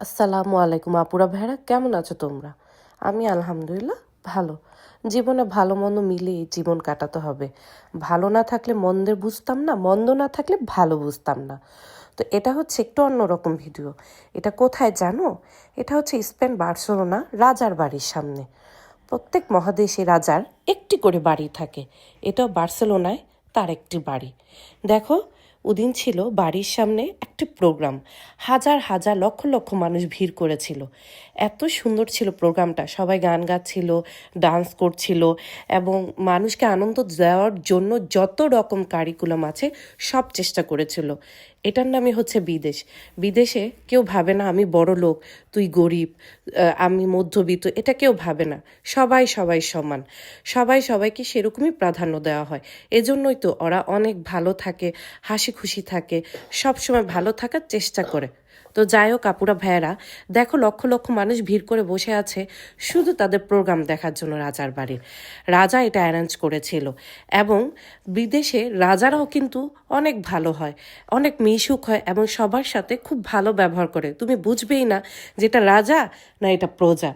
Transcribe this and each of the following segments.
আসসালামু আলাইকুম আপুরা ভাইরা, কেমন আছো তোমরা? আমি আলহামদুলিল্লাহ ভালো। জীবনে ভালো মন্দ মিলিয়ে জীবন কাটাতে হবে। ভালো না থাকলে মন্দের বুঝতাম না, মন্দ না থাকলে ভালো বুঝতাম না। তো এটা হচ্ছে একটু অন্যরকম ভিডিও। এটা কোথায় জানো? এটা হচ্ছে স্পেন বার্সেলোনা রাজার বাড়ির সামনে। প্রত্যেক মহাদেশে রাজার একটি করে বাড়ি থাকে। এটাও বার্সেলোনায় তার একটি বাড়ি। দেখো, ওদিন ছিল বাড়ির সামনে একটি প্রোগ্রাম। হাজার হাজার লক্ষ লক্ষ মানুষ ভিড় করেছিল। এত সুন্দর ছিল প্রোগ্রামটা, সবাই গান গাচ্ছিল, ডান্স করছিল এবং মানুষকে আনন্দ দেওয়ার জন্য যত রকম কারিকুলাম আছে সব চেষ্টা করেছিল। এটার নামই হচ্ছে বিদেশ। বিদেশে কেউ ভাবে না আমি বড় লোক, তুই গরিব, আমি মধ্যবিত্ত, এটা কেউ ভাবে না। সবাই সবাই সমান, সবাই সবাইকে সেরকমই প্রাধান্য দেওয়া হয়। এজন্যই তো ওরা অনেক ভালো থাকে, হাসি খুশি থাকে, সবসময় ভালো থাকার চেষ্টা করে। তো যাই হোক আপুরা ভাইয়েরা, দেখো লক্ষ লক্ষ মানুষ ভিড় করে বসে আছে শুধু তাদের প্রোগ্রাম দেখার জন্য রাজার বাড়ির। রাজা এটা অ্যারেঞ্জ করেছিল এবং বিদেশে রাজারাও কিন্তু অনেক ভালো হয়, অনেক মিশুক হয় এবং সবার সাথে খুব ভালো ব্যবহার করে। তুমি বুঝবেই না যে এটা রাজা না এটা প্রজা।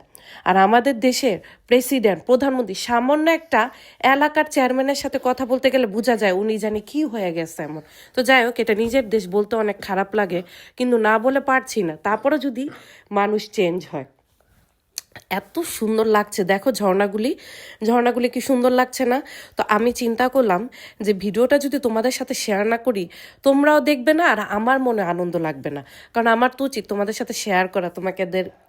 আর আমাদের দেশের প্রেসিডেন্ট, প্রধানমন্ত্রী সামান্য একটা এলাকার চেয়ারম্যানের সাথে কথা বলতে গেলে বোঝা যায় উনি জানি কি হয়ে গেছে এমন। তো যাই হোক, এটা নিজের দেশ বলতে অনেক খারাপ লাগে, কিন্তু না বলে পারছি না। তারপরে যদি মানুষ চেঞ্জ হয়। এত সুন্দর লাগছে, দেখো ঝর্ণাগুলি, ঝর্ণাগুলি কি সুন্দর লাগছে না? তো আমি চিন্তা করলাম যে ভিডিওটা যদি তোমাদের সাথে শেয়ার না করি, তোমরাও দেখবে না আর আমার মনে আনন্দ লাগবে না। কারণ আমার তো উচিত তোমাদের সাথে শেয়ার করা, তোমাকে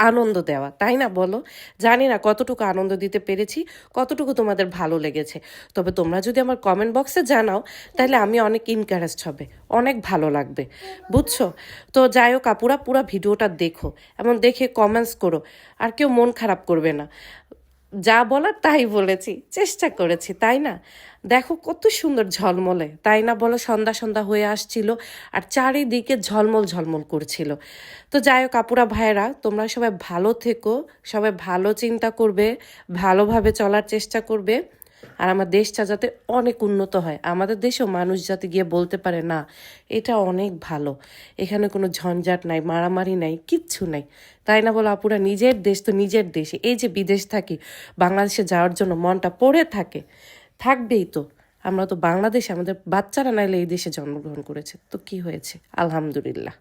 আনন্দ দেওয়া, তাই না বলো? জানি না কতটুকু আনন্দ দিতে পেরেছি, কতটুকু তোমাদের ভালো লেগেছে। তবে তোমরা যদি আমার কমেন্ট বক্সে জানাও তাহলে আমি অনেক ইনকারেজড হবে, অনেক ভালো লাগবে, বুঝছো? তো যাই হোক আপুরা, পুরো ভিডিওটা দেখো এবং দেখে কমেন্টস করো। আর কেউ মন খারাপ করবে না। যা বলার তাই বলেছি, চেষ্টা করেছি, তাই না? দেখো কত সুন্দর ঝলমলে, তাই না বলো? সন্ধ্যা সন্ধ্যা হয়ে আসছিল আর চারিদিকে ঝলমল ঝলমল করছিল। তো যাই হোক আপুরা ভাইয়েরা, তোমরা সবাই ভালো থেকো, সবাই ভালো চিন্তা করবে, ভালোভাবে চলার চেষ্টা করবে। আর আমার দেশটা যাতে অনেক উন্নত হয়, আমাদের দেশেও মানুষ যাতে গিয়ে বলতে পারে না এটা অনেক ভালো, এখানে কোনো ঝঞ্ঝাট নাই, মারামারি নাই, কিচ্ছু নাই, তাই না বলো আপুরা? নিজের দেশ তো নিজের দেশে, এই যে বিদেশ থাকি, বাংলাদেশে যাওয়ার জন্য মনটা পড়ে থাকে, থাকবেই তো। আমরা তো বাংলাদেশে, আমাদের বাচ্চারা নাইলে এই দেশে জন্মগ্রহণ করেছে, তো কি হয়েছে? আলহামদুলিল্লাহ।